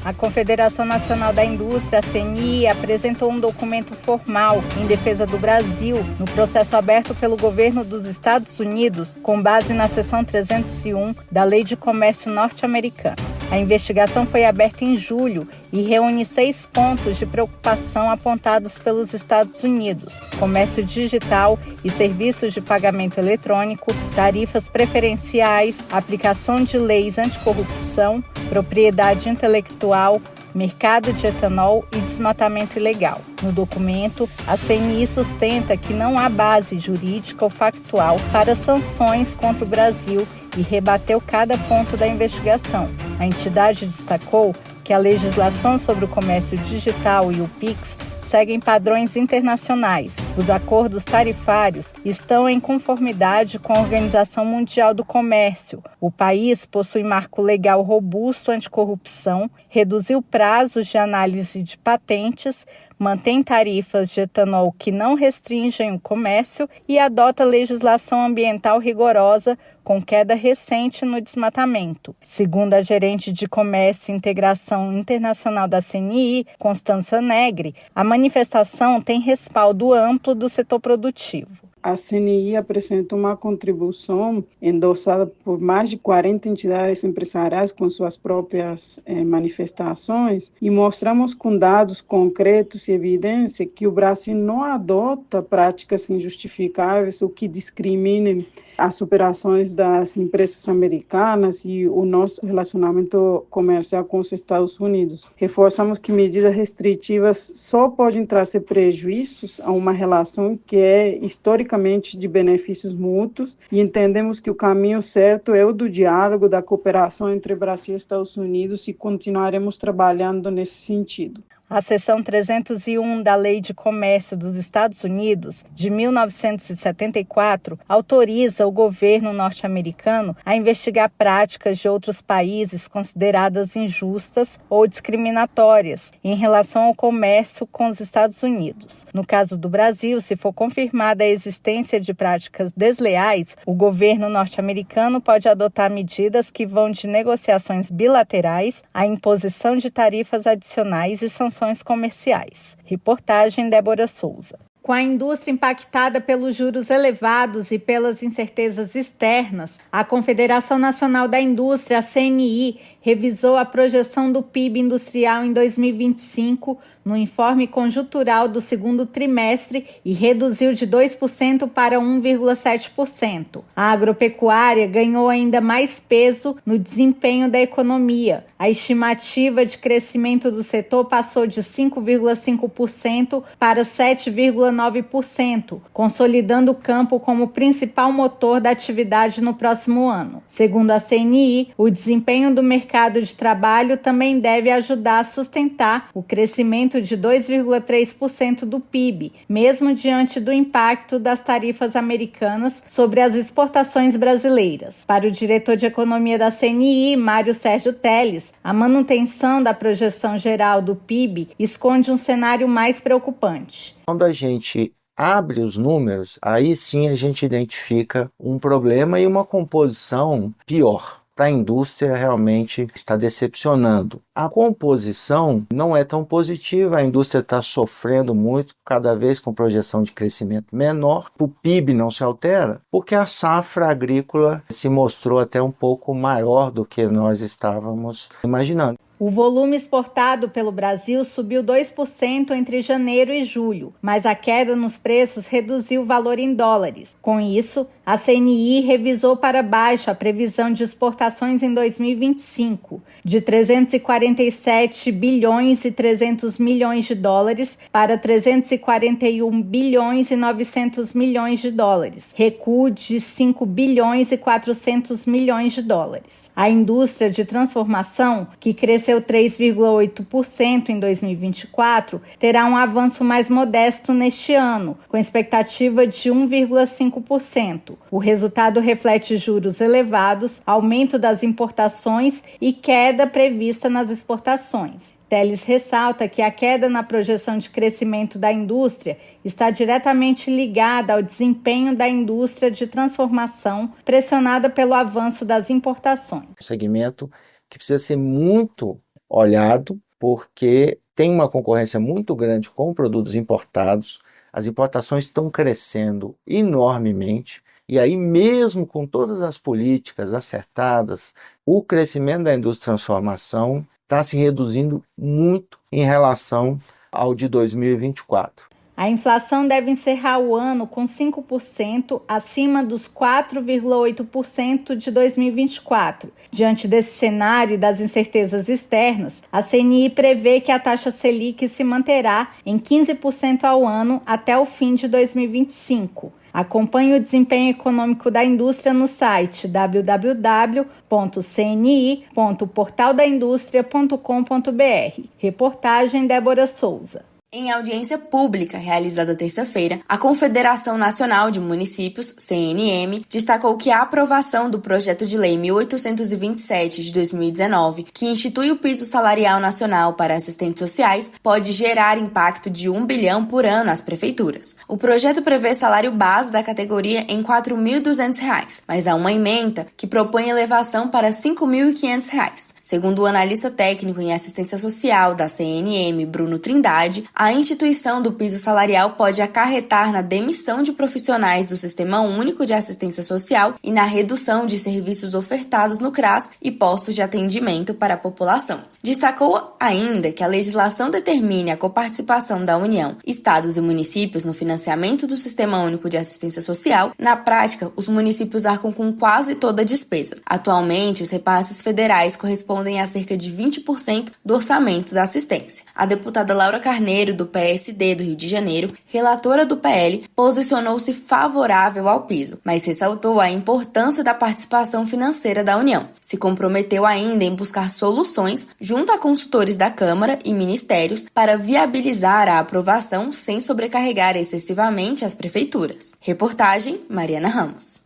A Confederação Nacional da Indústria, a CNI, apresentou um documento formal em defesa do Brasil no processo aberto pelo governo dos Estados Unidos com base na seção 301 da Lei de Comércio norte-americana. A investigação foi aberta em julho e reúne 6 pontos de preocupação apontados pelos Estados Unidos: comércio digital e serviços de pagamento eletrônico, tarifas preferenciais, aplicação de leis anticorrupção, propriedade intelectual, mercado de etanol e desmatamento ilegal. No documento, a CNI sustenta que não há base jurídica ou factual para sanções contra o Brasil e rebateu cada ponto da investigação. A entidade destacou que a legislação sobre o comércio digital e o PIX seguem padrões internacionais. Os acordos tarifários estão em conformidade com a Organização Mundial do Comércio. O país possui marco legal robusto anticorrupção, reduziu prazos de análise de patentes, mantém tarifas de etanol que não restringem o comércio e adota legislação ambiental rigorosa, com queda recente no desmatamento. Segundo a gerente de Comércio e Integração Internacional da CNI, Constança Negri, a manifestação tem respaldo amplo do setor produtivo. A CNI apresenta uma contribuição endossada por mais de 40 entidades empresariais com suas próprias manifestações e mostramos com dados concretos e evidência que o Brasil não adota práticas injustificáveis ou que discriminem as operações das empresas americanas e o nosso relacionamento comercial com os Estados Unidos. Reforçamos que medidas restritivas só podem trazer prejuízos a uma relação que é historicamente de benefícios mútuos e entendemos que o caminho certo é o do diálogo, da cooperação entre Brasil e Estados Unidos e continuaremos trabalhando nesse sentido. A seção 301 da Lei de Comércio dos Estados Unidos, de 1974, autoriza o governo norte-americano a investigar práticas de outros países consideradas injustas ou discriminatórias em relação ao comércio com os Estados Unidos. No caso do Brasil, se for confirmada a existência de práticas desleais, o governo norte-americano pode adotar medidas que vão de negociações bilaterais à imposição de tarifas adicionais e sanções comerciais. Reportagem Débora Souza. Com a indústria impactada pelos juros elevados e pelas incertezas externas, a Confederação Nacional da Indústria, a CNI, revisou a projeção do PIB industrial em 2025 no informe conjuntural do segundo trimestre e reduziu de 2% para 1,7%. A agropecuária ganhou ainda mais peso no desempenho da economia. A estimativa de crescimento do setor passou de 5,5% para 7,9%, consolidando o campo como principal motor da atividade no próximo ano. Segundo a CNI, o desempenho do mercado de trabalho também deve ajudar a sustentar o crescimento de 2,3% do PIB, mesmo diante do impacto das tarifas americanas sobre as exportações brasileiras. Para o diretor de economia da CNI, Mário Sérgio Teles, a manutenção da projeção geral do PIB esconde um cenário mais preocupante. Quando a gente abre os números, aí sim a gente identifica um problema e uma composição pior. Para a indústria realmente está decepcionando. A composição não é tão positiva, a indústria está sofrendo muito, cada vez com projeção de crescimento menor. O PIB não se altera, porque a safra agrícola se mostrou até um pouco maior do que nós estávamos imaginando. O volume exportado pelo Brasil subiu 2% entre janeiro e julho, mas a queda nos preços reduziu o valor em dólares. Com isso, a CNI revisou para baixo a previsão de exportações em 2025, de 347 bilhões e 300 milhões de dólares para 341 bilhões e 900 milhões de dólares, recuo de 5 bilhões e 400 milhões de dólares. A indústria de transformação, que cresceu cresceu 3,8% em 2024, terá um avanço mais modesto neste ano, com expectativa de 1,5%. O resultado reflete juros elevados, aumento das importações e queda prevista nas exportações. Teles ressalta que a queda na projeção de crescimento da indústria está diretamente ligada ao desempenho da indústria de transformação, pressionada pelo avanço das importações. Um segmento que precisa ser muito olhado, porque tem uma concorrência muito grande com produtos importados, as importações estão crescendo enormemente, e aí mesmo com todas as políticas acertadas, o crescimento da indústria de transformação está se reduzindo muito em relação ao de 2024. A inflação deve encerrar o ano com 5% acima dos 4,8% de 2024. Diante desse cenário e das incertezas externas, a CNI prevê que a taxa Selic se manterá em 15% ao ano até o fim de 2025. Acompanhe o desempenho econômico da indústria no site www.cni.portaldaindustria.com.br. Reportagem Débora Souza. Em audiência pública realizada terça-feira, a Confederação Nacional de Municípios, CNM, destacou que a aprovação do Projeto de Lei 1827 de 2019, que institui o piso salarial nacional para assistentes sociais, pode gerar impacto de R$ 1 bilhão por ano às prefeituras. O projeto prevê salário base da categoria em R$ 4.200, mas há uma ementa que propõe elevação para R$ 5.500. Segundo o analista técnico em assistência social da CNM, Bruno Trindade, a instituição do piso salarial pode acarretar na demissão de profissionais do Sistema Único de Assistência Social e na redução de serviços ofertados no CRAS e postos de atendimento para a população. Destacou ainda que a legislação determine a coparticipação da União, estados e municípios no financiamento do Sistema Único de Assistência Social. Na prática, os municípios arcam com quase toda a despesa. Atualmente, os repasses federais correspondem a cerca de 20% do orçamento da assistência. A deputada Laura Carneiro, do PSD do Rio de Janeiro, relatora do PL, posicionou-se favorável ao piso, mas ressaltou a importância da participação financeira da União. Se comprometeu ainda em buscar soluções junto a consultores da Câmara e ministérios para viabilizar a aprovação sem sobrecarregar excessivamente as prefeituras. Reportagem Mariana Ramos.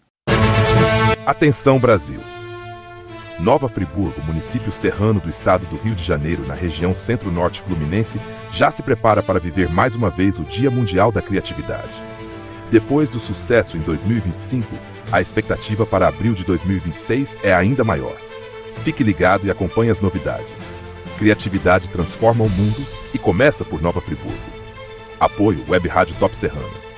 Atenção Brasil! Nova Friburgo, município serrano do estado do Rio de Janeiro, na região centro-norte fluminense, já se prepara para viver mais uma vez o Dia Mundial da Criatividade. Depois do sucesso em 2025, a expectativa para abril de 2026 é ainda maior. Fique ligado e acompanhe as novidades. Criatividade transforma o mundo e começa por Nova Friburgo. Apoio Web Rádio Top Serrano.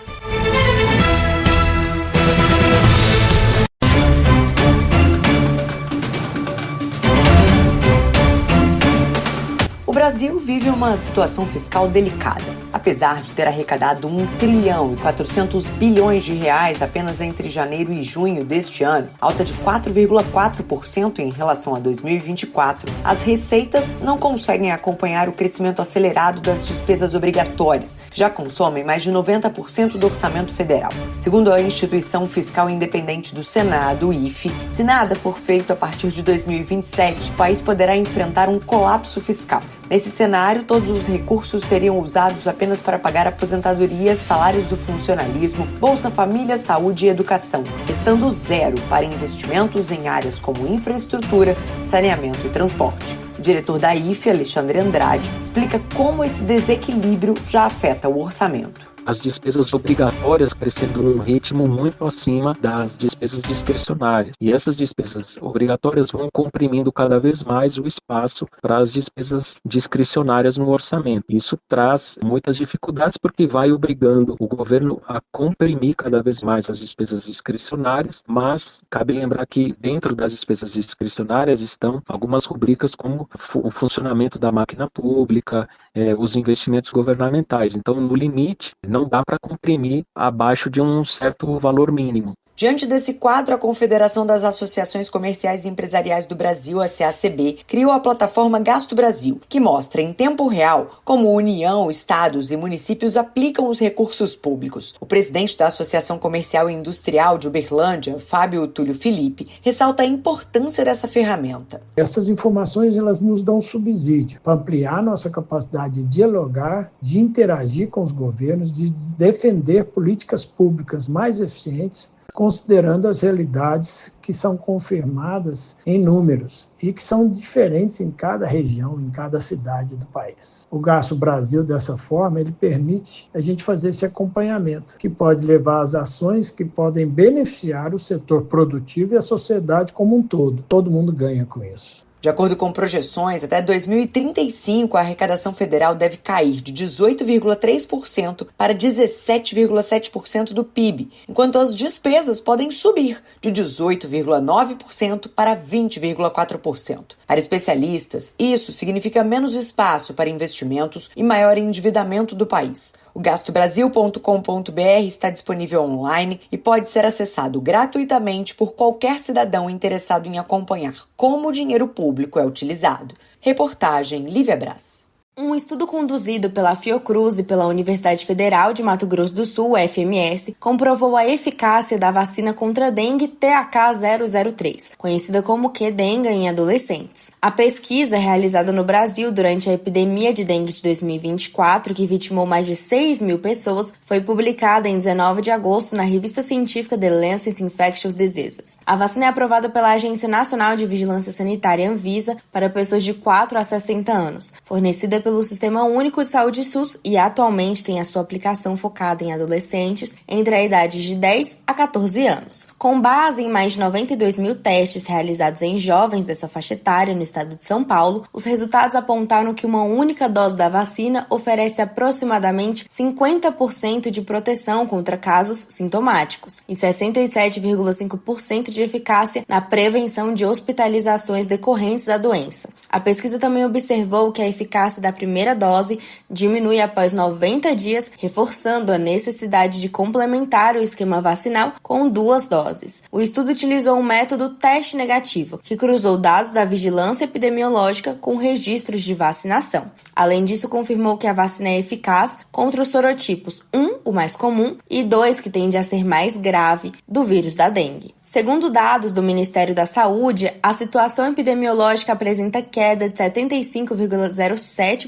O Brasil vive uma situação fiscal delicada. Apesar de ter arrecadado 1 trilhão e 400 bilhões de reais apenas entre janeiro e junho deste ano, alta de 4,4% em relação a 2024, as receitas não conseguem acompanhar o crescimento acelerado das despesas obrigatórias, que já consomem mais de 90% do orçamento federal. Segundo a Instituição Fiscal Independente do Senado, o IFE, se nada for feito a partir de 2027, o país poderá enfrentar um colapso fiscal. Nesse cenário, todos os recursos seriam usados apenas para pagar aposentadorias, salários do funcionalismo, Bolsa Família, saúde e educação, restando zero para investimentos em áreas como infraestrutura, saneamento e transporte. O diretor da IFE, Alexandre Andrade, explica como esse desequilíbrio já afeta o orçamento. As despesas obrigatórias crescendo num ritmo muito acima das despesas discricionárias. E essas despesas obrigatórias vão comprimindo cada vez mais o espaço para as despesas discricionárias no orçamento. Isso traz muitas dificuldades porque vai obrigando o governo a comprimir cada vez mais as despesas discricionárias, mas cabe lembrar que dentro das despesas discricionárias estão algumas rubricas como o funcionamento da máquina pública, os investimentos governamentais. Então, no limite, não dá para comprimir abaixo de um certo valor mínimo. Diante desse quadro, a Confederação das Associações Comerciais e Empresariais do Brasil, a CACB, criou a plataforma Gasto Brasil, que mostra em tempo real como União, estados e municípios aplicam os recursos públicos. O presidente da Associação Comercial e Industrial de Uberlândia, Fábio Túlio Felipe, ressalta a importância dessa ferramenta. Essas informações elas nos dão subsídio para ampliar nossa capacidade de dialogar, de interagir com os governos, de defender políticas públicas mais eficientes, considerando as realidades que são confirmadas em números e que são diferentes em cada região, em cada cidade do país. O Gasto Brasil, dessa forma, ele permite a gente fazer esse acompanhamento, que pode levar às ações que podem beneficiar o setor produtivo e a sociedade como um todo. Todo mundo ganha com isso. De acordo com projeções, até 2035 a arrecadação federal deve cair de 18,3% para 17,7% do PIB, enquanto as despesas podem subir de 18,9% para 20,4%. Para especialistas, isso significa menos espaço para investimentos e maior endividamento do país. O gastobrasil.com.br está disponível online e pode ser acessado gratuitamente por qualquer cidadão interessado em acompanhar como o dinheiro público é utilizado. Reportagem Lívia Brás. Um estudo conduzido pela Fiocruz e pela Universidade Federal de Mato Grosso do Sul, UFMS, comprovou a eficácia da vacina contra a dengue TH003, conhecida como Qdenga em adolescentes. A pesquisa, realizada no Brasil durante a epidemia de dengue de 2024, que vitimou mais de 6 mil pessoas, foi publicada em 19 de agosto na revista científica The Lancet Infectious Diseases. A vacina é aprovada pela Agência Nacional de Vigilância Sanitária Anvisa para pessoas de 4 a 60 anos, fornecida pelo Sistema Único de Saúde SUS e atualmente tem a sua aplicação focada em adolescentes entre a idade de 10 a 14 anos. Com base em mais de 92 mil testes realizados em jovens dessa faixa etária no estado de São Paulo, os resultados apontaram que uma única dose da vacina oferece aproximadamente 50% de proteção contra casos sintomáticos e 67,5% de eficácia na prevenção de hospitalizações decorrentes da doença. A pesquisa também observou que a eficácia da primeira dose diminui após 90 dias, reforçando a necessidade de complementar o esquema vacinal com 2 doses. O estudo utilizou um método teste negativo, que cruzou dados da vigilância epidemiológica com registros de vacinação. Além disso, confirmou que a vacina é eficaz contra os sorotipos 1, o mais comum, e 2, que tende a ser mais grave, do vírus da dengue. Segundo dados do Ministério da Saúde, a situação epidemiológica apresenta queda de 75,07%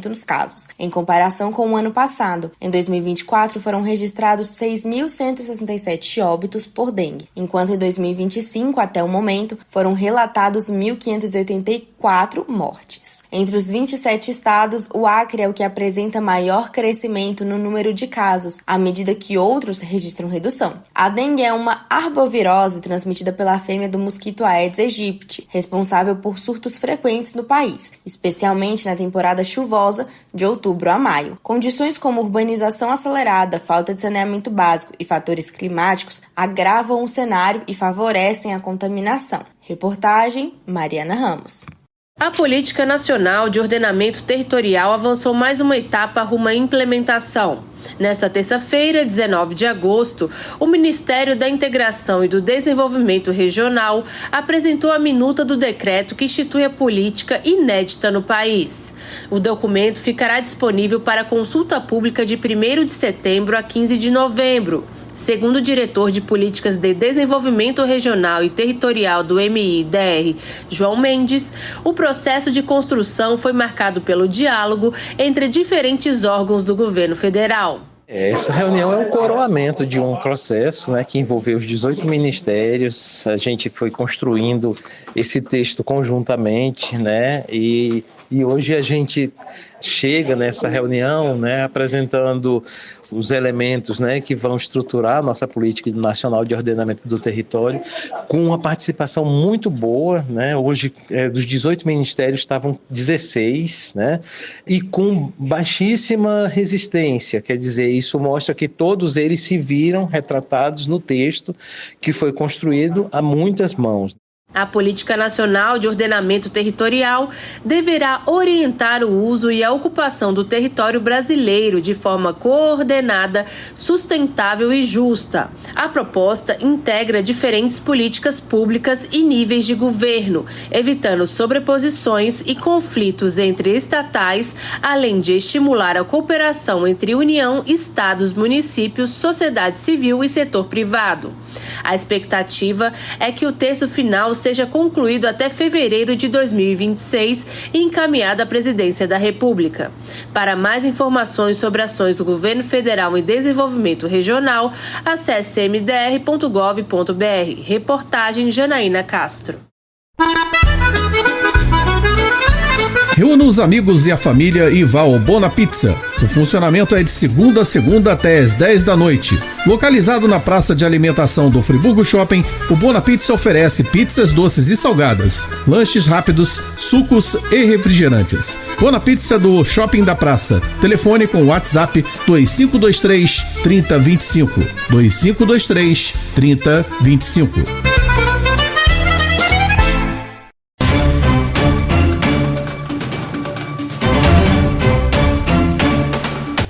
nos casos, em comparação com o ano passado. Em 2024, foram registrados 6.167 óbitos por dengue, enquanto em 2025, até o momento, foram relatados 1.584 mortes. Entre os 27 estados, o Acre é o que apresenta maior crescimento no número de casos, à medida que outros registram redução. A dengue é uma arbovirose transmitida pela fêmea do mosquito Aedes aegypti, responsável por surtos frequentes no país, especialmente na temporada chuvosa de outubro a maio. Condições como urbanização acelerada, falta de saneamento básico e fatores climáticos agravam o cenário e favorecem a contaminação. Reportagem Mariana Ramos. A Política Nacional de Ordenamento Territorial avançou mais uma etapa rumo à implementação. Nesta terça-feira, 19 de agosto, o Ministério da Integração e do Desenvolvimento Regional apresentou a minuta do decreto que institui a política inédita no país. O documento ficará disponível para consulta pública de 1º de setembro a 15 de novembro. Segundo o diretor de Políticas de Desenvolvimento Regional e Territorial do MIDR, João Mendes, o processo de construção foi marcado pelo diálogo entre diferentes órgãos do governo federal. Essa reunião é um coroamento de um processo, que envolveu os 18 ministérios. A gente foi construindo esse texto conjuntamente, e hoje a gente chega nessa reunião, apresentando os elementos, que vão estruturar a nossa política nacional de ordenamento do território, com uma participação muito boa, Hoje, dos 18 ministérios estavam 16, e com baixíssima resistência, quer dizer, isso mostra que todos eles se viram retratados no texto que foi construído a muitas mãos. A Política Nacional de Ordenamento Territorial deverá orientar o uso e a ocupação do território brasileiro de forma coordenada, sustentável e justa. A proposta integra diferentes políticas públicas e níveis de governo, evitando sobreposições e conflitos entre estatais, além de estimular a cooperação entre União, estados, municípios, sociedade civil e setor privado. A expectativa é que o texto final seja concluído até fevereiro de 2026 e encaminhado à Presidência da República. Para mais informações sobre ações do Governo Federal em desenvolvimento regional, acesse mdr.gov.br. Reportagem Janaína Castro. Reúna os amigos e a família e vá ao Bona Pizza. O funcionamento é de segunda a segunda até às 10 da noite. Localizado na praça de alimentação do Friburgo Shopping, o Bona Pizza oferece pizzas doces e salgadas, lanches rápidos, sucos e refrigerantes. Bona Pizza do Shopping da Praça. Telefone com WhatsApp 2523 3025. 2523 3025.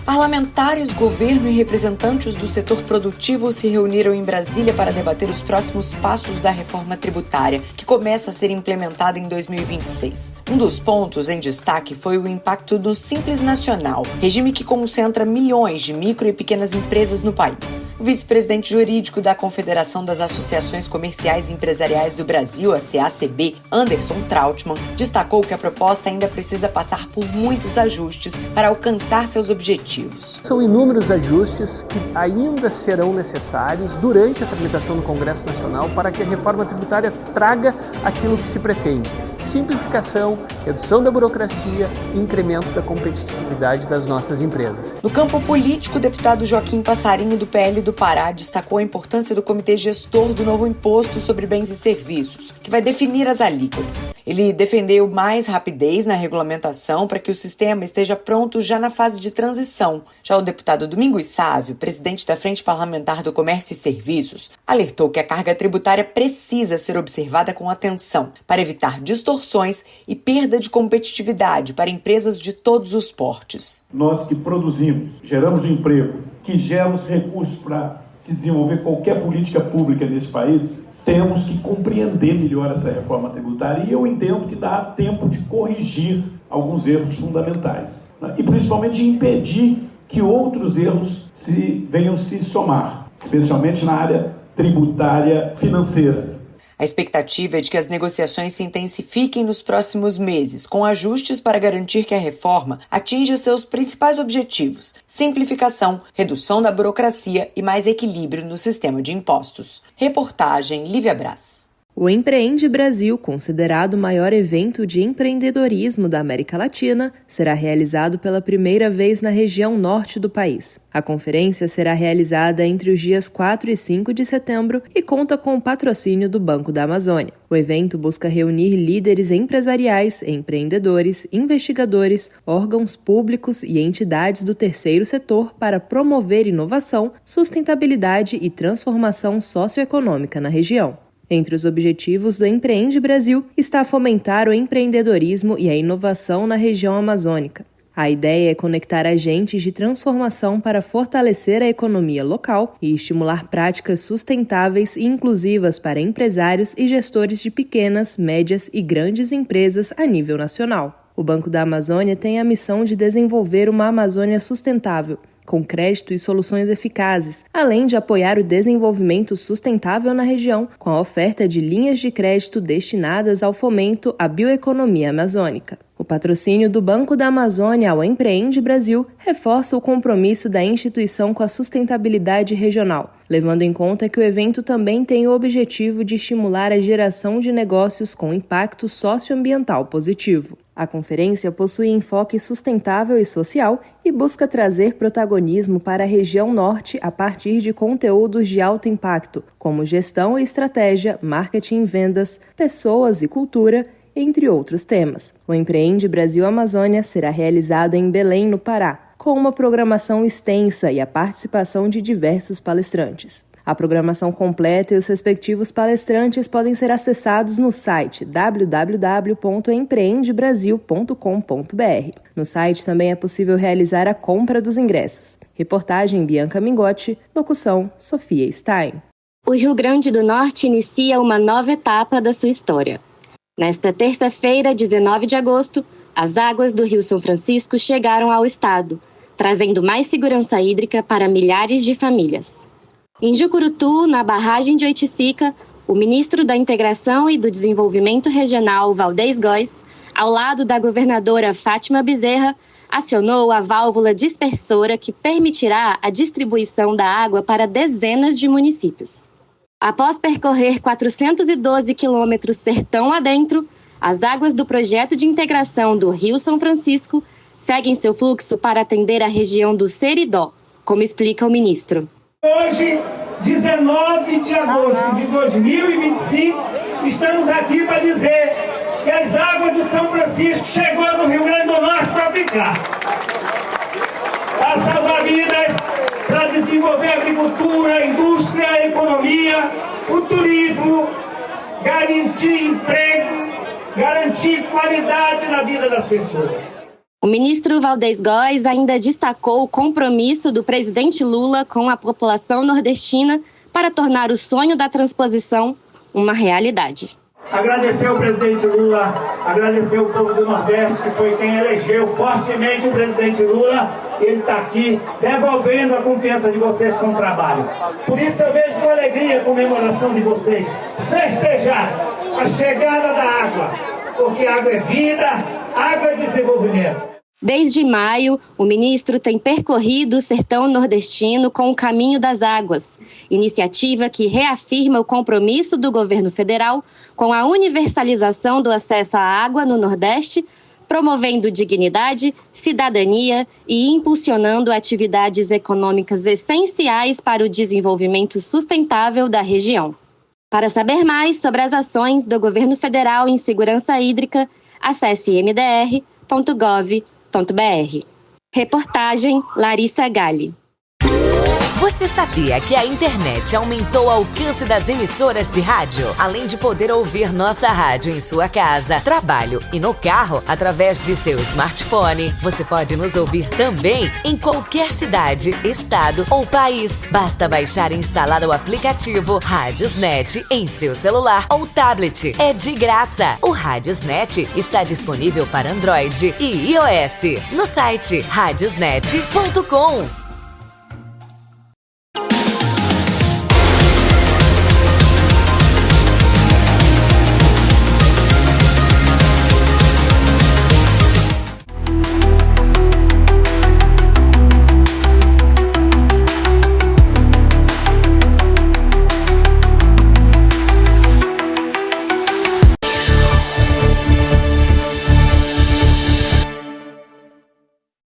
Parlamentares, governo e representantes do setor produtivo se reuniram em Brasília para debater os próximos passos da reforma tributária, que começa a ser implementada em 2026. Um dos pontos em destaque foi o impacto do Simples Nacional, regime que concentra milhões de micro e pequenas empresas no país. O vice-presidente jurídico da Confederação das Associações Comerciais e Empresariais do Brasil, a CACB, Anderson Trautmann, destacou que a proposta ainda precisa passar por muitos ajustes para alcançar seus objetivos. São inúmeros ajustes que ainda serão necessários durante a tramitação no Congresso Nacional para que a reforma tributária traga aquilo que se pretende: simplificação, redução da burocracia e incremento da competitividade das nossas empresas. No campo político, o deputado Joaquim Passarinho, do PL do Pará, destacou a importância do Comitê Gestor do novo Imposto sobre Bens e Serviços, que vai definir as alíquotas. Ele defendeu mais rapidez na regulamentação para que o sistema esteja pronto já na fase de transição. Já o deputado Domingos Sávio, presidente da Frente Parlamentar do Comércio e Serviços, alertou que a carga tributária precisa ser observada com atenção para evitar distorções e perda de competitividade para empresas de todos os portes. Nós que produzimos, geramos emprego, que geramos recursos para se desenvolver qualquer política pública nesse país, temos que compreender melhor essa reforma tributária, e eu entendo que dá tempo de corrigir alguns erros fundamentais, né? E principalmente de impedir que outros erros venham se somar, especialmente na área tributária financeira. A expectativa é de que as negociações se intensifiquem nos próximos meses, com ajustes para garantir que a reforma atinja seus principais objetivos: simplificação, redução da burocracia e mais equilíbrio no sistema de impostos. Reportagem Lívia Brás. O Empreende Brasil, considerado o maior evento de empreendedorismo da América Latina, será realizado pela primeira vez na região norte do país. A conferência será realizada entre os dias 4 e 5 de setembro e conta com o patrocínio do Banco da Amazônia. O evento busca reunir líderes empresariais, empreendedores, investigadores, órgãos públicos e entidades do terceiro setor para promover inovação, sustentabilidade e transformação socioeconômica na região. Entre os objetivos do Empreende Brasil está fomentar o empreendedorismo e a inovação na região amazônica. A ideia é conectar agentes de transformação para fortalecer a economia local e estimular práticas sustentáveis e inclusivas para empresários e gestores de pequenas, médias e grandes empresas a nível nacional. O Banco da Amazônia tem a missão de desenvolver uma Amazônia sustentável, com crédito e soluções eficazes, além de apoiar o desenvolvimento sustentável na região, com a oferta de linhas de crédito destinadas ao fomento à bioeconomia amazônica. O patrocínio do Banco da Amazônia ao Empreende Brasil reforça o compromisso da instituição com a sustentabilidade regional, levando em conta que o evento também tem o objetivo de estimular a geração de negócios com impacto socioambiental positivo. A conferência possui enfoque sustentável e social e busca trazer protagonismo para a região norte a partir de conteúdos de alto impacto, como gestão e estratégia, marketing e vendas, pessoas e cultura, entre outros temas. O Empreende Brasil Amazônia será realizado em Belém, no Pará, com uma programação extensa e a participação de diversos palestrantes. A programação completa e os respectivos palestrantes podem ser acessados no site www.empreendebrasil.com.br. No site também é possível realizar a compra dos ingressos. Reportagem Bianca Mingotti, locução Sofia Stein. O Rio Grande do Norte inicia uma nova etapa da sua história. Nesta terça-feira, 19 de agosto, as águas do Rio São Francisco chegaram ao estado, trazendo mais segurança hídrica para milhares de famílias. Em Jucurutu, na barragem de Oiticica, o ministro da Integração e do Desenvolvimento Regional, Valdez Góes, ao lado da governadora Fátima Bezerra, acionou a válvula dispersora que permitirá a distribuição da água para dezenas de municípios. Após percorrer 412 quilômetros sertão adentro, as águas do projeto de integração do Rio São Francisco seguem seu fluxo para atender a região do Seridó, como explica o ministro. Hoje, 19 de agosto de 2025, estamos aqui para dizer que as águas do São Francisco chegou no Rio Grande do Norte para ficar. Para salvar vidas, para desenvolver a agricultura, a indústria, a economia, o turismo, garantir emprego, garantir qualidade na vida das pessoas. O ministro Valdez Góes ainda destacou o compromisso do presidente Lula com a população nordestina para tornar o sonho da transposição uma realidade. Agradecer ao presidente Lula, agradecer ao povo do Nordeste, que foi quem elegeu fortemente o presidente Lula. Ele está aqui devolvendo a confiança de vocês com o trabalho. Por isso eu vejo com alegria a comemoração de vocês. Festejar a chegada da água, porque água é vida, água é desenvolvimento. Desde maio, o ministro tem percorrido o sertão nordestino com o Caminho das Águas, iniciativa que reafirma o compromisso do governo federal com a universalização do acesso à água no Nordeste, promovendo dignidade, cidadania e impulsionando atividades econômicas essenciais para o desenvolvimento sustentável da região. Para saber mais sobre as ações do governo federal em segurança hídrica, acesse mdr.gov.br. Reportagem Larissa Galli. Você sabia que a internet aumentou o alcance das emissoras de rádio? Além de poder ouvir nossa rádio em sua casa, trabalho e no carro, através de seu smartphone, você pode nos ouvir também em qualquer cidade, estado ou país. Basta baixar e instalar o aplicativo Radiosnet em seu celular ou tablet. É de graça. O Radiosnet está disponível para Android e iOS no site radiosnet.com.